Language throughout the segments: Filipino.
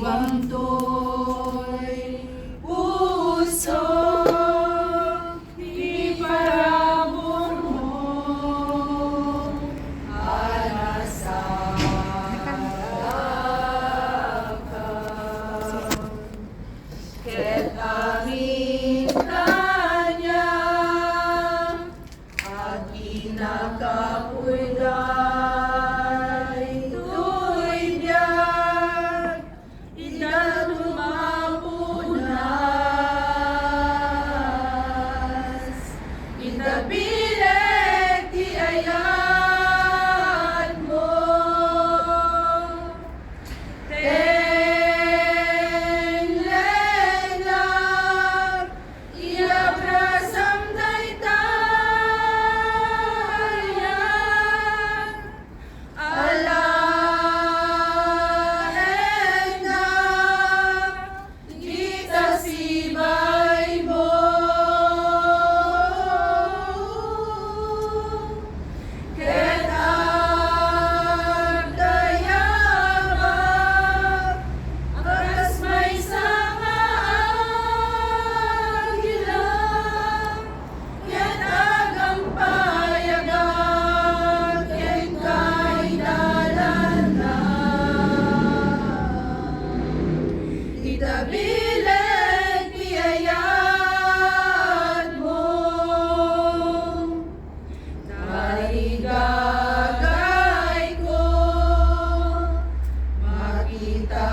Bangtoy puso iparabor mo anasa ket amin kanya at inakapuyday tuy biag ida tumapunas itabileg ti ayat mo tenlelag iabrasam daytayan alaen na kita sibay mo ket agdayabak akas maysa nga agilan ket agampayagan ket kaidalan na itabileg ti ayat mo naigagay ko makita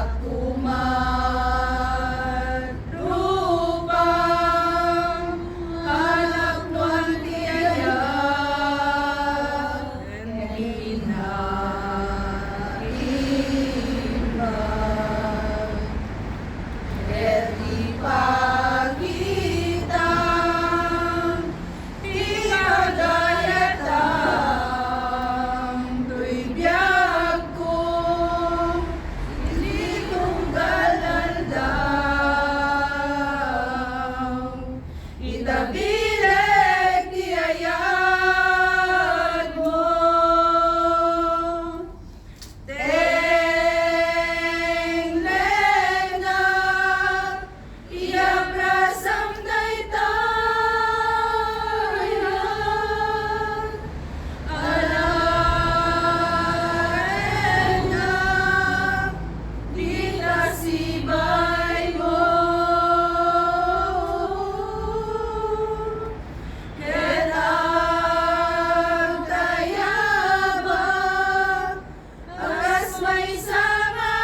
kumarupang anak nuan ti ayat inaibag ket ipakitang ikagayatang tuy biag ko hindi tunggal aldaw itabileg ti ayat mo tenlelag iabrasam daytayan alaen na kita sibay mo ket agdayabak akas maysa nga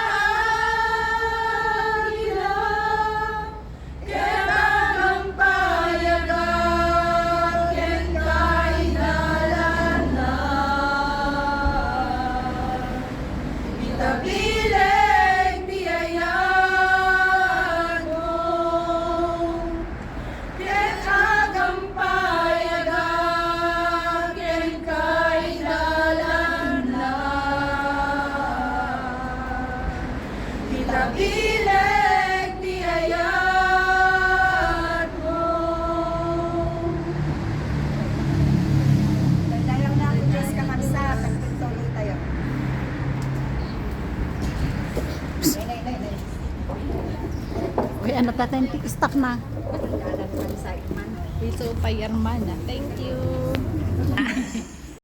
agilan ket agampayagan ket kaidalan na itabileg ti ayat mo ket agampayagan ket kaidalan na itabileg ti ayat mo. Dalang na ako, Jessica Marsa. Tagpintuloy tayo. Nay. Uy, ano tatay, TikTok na. Dalang Marsa, Ikman. Piso pa hermana. Thank you.